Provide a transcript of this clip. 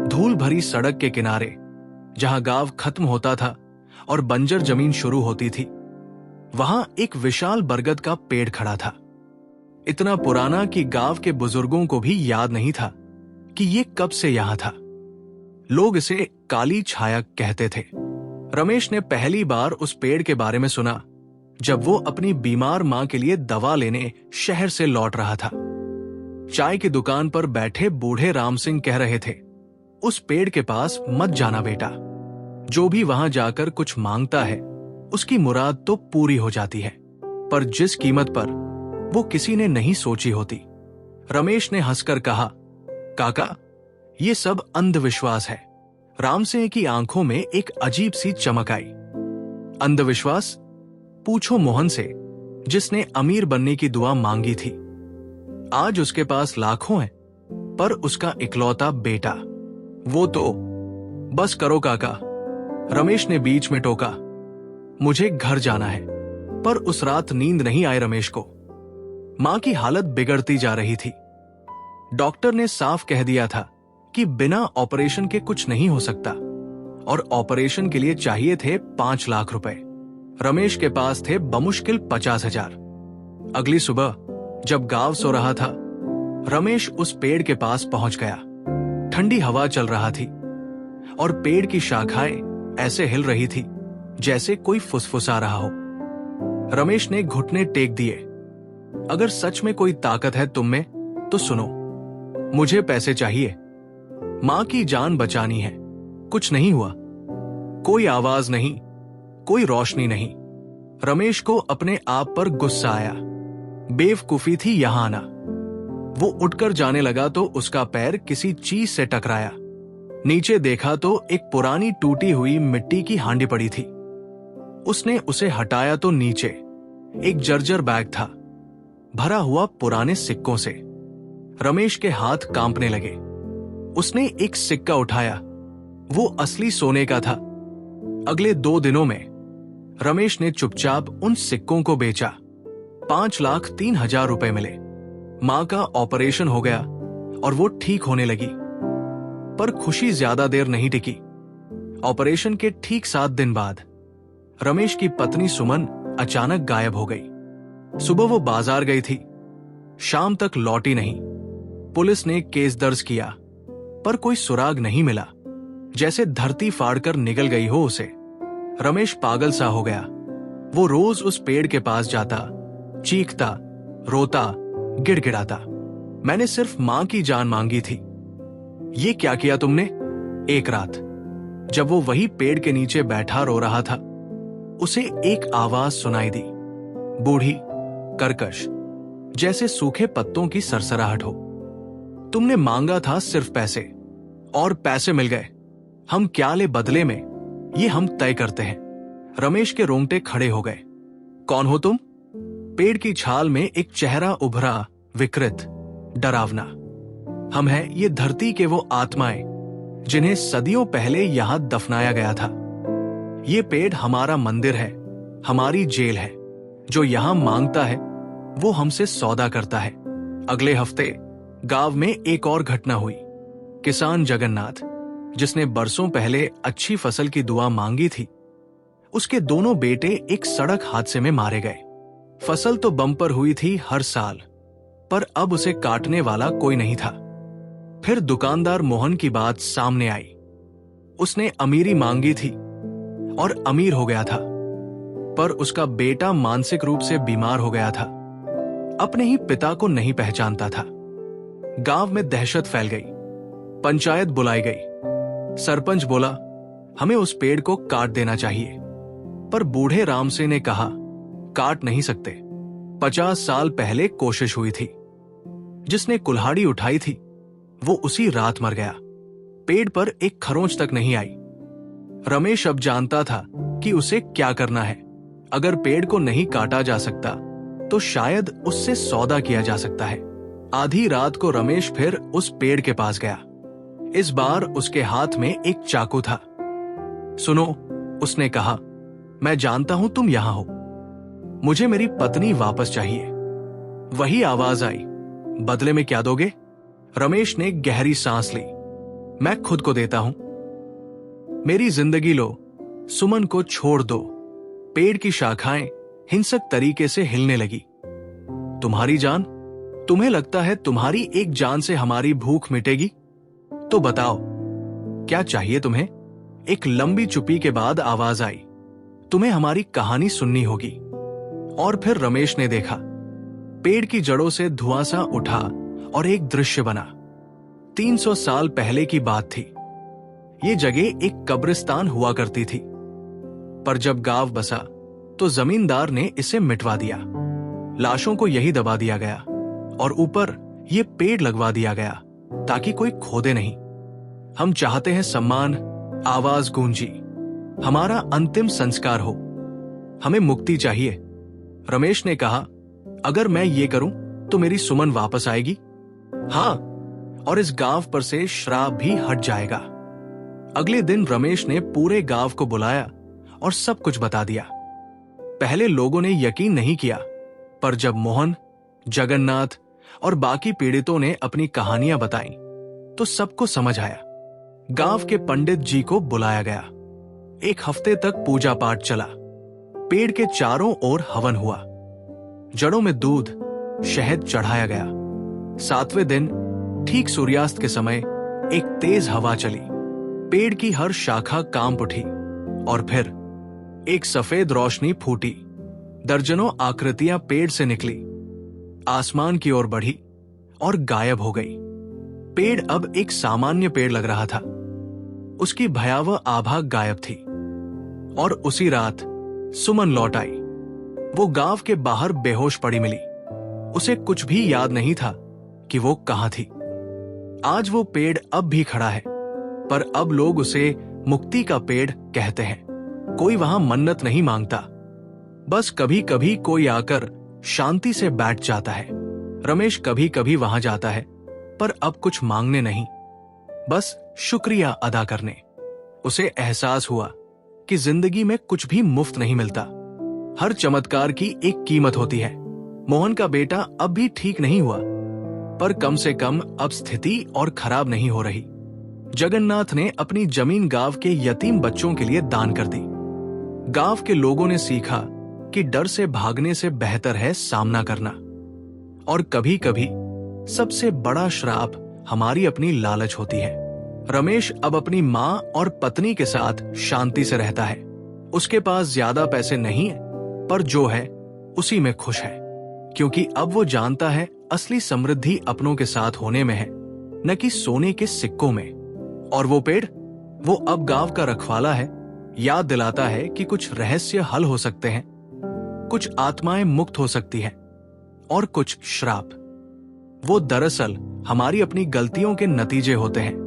धूल भरी सड़क के किनारे, जहां गांव खत्म होता था और बंजर जमीन शुरू होती थी, वहां एक विशाल बरगद का पेड़ खड़ा था। इतना पुराना कि गांव के बुजुर्गों को भी याद नहीं था कि ये कब से यहां था। लोग इसे काली छाया कहते थे। रमेश ने पहली बार उस पेड़ के बारे में सुना जब वो अपनी बीमार मां के लिए दवा लेने शहर से लौट रहा था। चाय की दुकान पर बैठे बूढ़े राम सिंह कह रहे थे, उस पेड़ के पास मत जाना बेटा, जो भी वहां जाकर कुछ मांगता है उसकी मुराद तो पूरी हो जाती है, पर जिस कीमत पर वो किसी ने नहीं सोची होती। रमेश ने हंसकर कहा, काका ये सब अंधविश्वास है। राम सिंह की आंखों में एक अजीब सी चमक आई। अंधविश्वास? पूछो मोहन से, जिसने अमीर बनने की दुआ मांगी थी। आज उसके पास लाखों हैं, पर उसका इकलौता बेटा, वो तो। बस करो काका, रमेश ने बीच में टोका। मुझे घर जाना है। पर उस रात नींद नहीं आई रमेश को। मां की हालत बिगड़ती जा रही थी। डॉक्टर ने साफ कह दिया था कि बिना ऑपरेशन के कुछ नहीं हो सकता, और ऑपरेशन के लिए चाहिए थे 5 लाख रुपए। रमेश के पास थे बमुश्किल 50,000। अगली सुबह जब गांव सो रहा था, रमेश उस पेड़ के पास पहुंच गया। ठंडी हवा चल रहा थी और पेड़ की शाखाएं ऐसे हिल रही थी जैसे कोई फुसफुसा रहा हो। रमेश ने घुटने टेक दिए। अगर सच में कोई ताकत है तुम में तो सुनो, मुझे पैसे चाहिए, मां की जान बचानी है। कुछ नहीं हुआ, कोई आवाज नहीं, कोई रोशनी नहीं। रमेश को अपने आप पर गुस्सा आया। बेवकूफी थी यहां आना। वो उठकर जाने लगा तो उसका पैर किसी चीज से टकराया। नीचे देखा तो एक पुरानी टूटी हुई मिट्टी की हांडी पड़ी थी। उसने उसे हटाया तो नीचे एक जर्जर बैग था, भरा हुआ पुराने सिक्कों से। रमेश के हाथ कांपने लगे। उसने एक सिक्का उठाया, वो असली सोने का था। अगले 2 दिनों में रमेश ने चुपचाप उन सिक्कों को बेचा। 5,03,000 रुपए मिले। मां का ऑपरेशन हो गया और वो ठीक होने लगी। पर खुशी ज्यादा देर नहीं टिकी। ऑपरेशन के ठीक 7 दिन बाद रमेश की पत्नी सुमन अचानक गायब हो गई। सुबह वो बाजार गई थी, शाम तक लौटी नहीं। पुलिस ने केस दर्ज किया, पर कोई सुराग नहीं मिला, जैसे धरती फाड़कर निगल गई हो उसे। रमेश पागल सा हो गया। वो रोज उस पेड़ के पास जाता, चीखता, रोता, गिड़गिड़ाता। मैंने सिर्फ मां की जान मांगी थी। ये क्या किया तुमने? एक रात जब वो वही पेड़ के नीचे बैठा रो रहा था, उसे एक आवाज सुनाई दी, बूढ़ी, कर्कश, जैसे सूखे पत्तों की सरसराहट हो। तुमने मांगा था सिर्फ पैसे, और पैसे मिल गए। हम क्या ले बदले में, ये हम तय करते हैं। रमेश के रोंगटे खड़े हो गए। कौन हो तुम? पेड़ की छाल में एक चेहरा उभरा, विकृत, डरावना। हम हैं ये धरती के वो आत्माएं जिन्हें सदियों पहले यहां दफनाया गया था। ये पेड़ हमारा मंदिर है, हमारी जेल है। जो यहां मांगता है वो हमसे सौदा करता है। अगले हफ्ते गांव में एक और घटना हुई। किसान जगन्नाथ, जिसने बरसों पहले अच्छी फसल की दुआ मांगी थी, उसके दोनों बेटे एक सड़क हादसे में मारे गए। फसल तो बम्पर हुई थी हर साल, पर अब उसे काटने वाला कोई नहीं था। फिर दुकानदार मोहन की बात सामने आई। उसने अमीरी मांगी थी और अमीर हो गया था, पर उसका बेटा मानसिक रूप से बीमार हो गया था। अपने ही पिता को नहीं पहचानता था। गांव में दहशत फैल गई। पंचायत बुलाई गई। सरपंच बोला, हमें उस पेड़ को काट देना चाहिए। पर बूढ़े राम सिंह ने कहा, काट नहीं सकते। 50 साल पहले कोशिश हुई थी। जिसने कुल्हाड़ी उठाई थी वो उसी रात मर गया। पेड़ पर एक खरोंच तक नहीं आई। रमेश अब जानता था कि उसे क्या करना है। अगर पेड़ को नहीं काटा जा सकता तो शायद उससे सौदा किया जा सकता है। आधी रात को रमेश फिर उस पेड़ के पास गया। इस बार उसके हाथ में एक चाकू था। सुनो, उसने कहा, मैं जानता हूं तुम यहां हो। मुझे मेरी पत्नी वापस चाहिए। वही आवाज आई, बदले में क्या दोगे? रमेश ने गहरी सांस ली। मैं खुद को देता हूं। मेरी जिंदगी लो, सुमन को छोड़ दो। पेड़ की शाखाएं हिंसक तरीके से हिलने लगी। तुम्हारी जान? तुम्हें लगता है तुम्हारी एक जान से हमारी भूख मिटेगी? तो बताओ, क्या चाहिए तुम्हें? एक लंबी चुप्पी के बाद आवाज आई, तुम्हें हमारी कहानी सुननी होगी। और फिर रमेश ने देखा, पेड़ की जड़ों से धुआं सा उठा और एक दृश्य बना। 300 साल पहले की बात थी। ये जगह एक कब्रिस्तान हुआ करती थी, पर जब गांव बसा तो जमींदार ने इसे मिटवा दिया। लाशों को यही दबा दिया गया और ऊपर ये पेड़ लगवा दिया गया ताकि कोई खोदे नहीं। हम चाहते हैं सम्मान, आवाज गूंजी, हमारा अंतिम संस्कार हो। हमें मुक्ति चाहिए। रमेश ने कहा, अगर मैं ये करूं तो मेरी सुमन वापस आएगी? हाँ, और इस गांव पर से श्राप भी हट जाएगा। अगले दिन रमेश ने पूरे गांव को बुलाया और सब कुछ बता दिया। पहले लोगों ने यकीन नहीं किया, पर जब मोहन, जगन्नाथ और बाकी पीड़ितों ने अपनी कहानियां बताई तो सबको समझ आया। गांव के पंडित जी को बुलाया गया। 1 हफ्ते तक पूजा पाठ चला। पेड़ के चारों ओर हवन हुआ। जड़ों में दूध, शहद चढ़ाया गया। 7वें दिन ठीक सूर्यास्त के समय एक तेज हवा चली। पेड़ की हर शाखा कांप उठी और फिर एक सफेद रोशनी फूटी। दर्जनों आकृतियां पेड़ से निकली, आसमान की ओर बढ़ी और गायब हो गई। पेड़ अब एक सामान्य पेड़ लग रहा था। उसकी भयावह आभा गायब थी। और उसी रात सुमन लौट आई। वो गांव के बाहर बेहोश पड़ी मिली। उसे कुछ भी याद नहीं था कि वो कहां थी। आज वो पेड़ अब भी खड़ा है, पर अब लोग उसे मुक्ति का पेड़ कहते हैं। कोई वहां मन्नत नहीं मांगता, बस कभी कभी कोई आकर शांति से बैठ जाता है। रमेश कभी कभी वहां जाता है, पर अब कुछ मांगने नहीं, बस शुक्रिया अदा करने। उसे एहसास हुआ कि जिंदगी में कुछ भी मुफ्त नहीं मिलता। हर चमत्कार की एक कीमत होती है। मोहन का बेटा अब भी ठीक नहीं हुआ, पर कम से कम अब स्थिति और खराब नहीं हो रही। जगन्नाथ ने अपनी जमीन गांव के यतीम बच्चों के लिए दान कर दी। गांव के लोगों ने सीखा कि डर से भागने से बेहतर है सामना करना। और कभी कभी सबसे बड़ा श्राप हमारी अपनी लालच होती है। रमेश अब अपनी मां और पत्नी के साथ शांति से रहता है। उसके पास ज्यादा पैसे नहीं है, पर जो है उसी में खुश है, क्योंकि अब वो जानता है असली समृद्धि अपनों के साथ होने में है, न कि सोने के सिक्कों में। और वो पेड़, वो अब गांव का रखवाला है, याद दिलाता है कि कुछ रहस्य हल हो सकते हैं, कुछ आत्माएं मुक्त हो सकती हैं और कुछ श्राप। वो दरअसल हमारी अपनी गलतियों के नतीजे होते हैं।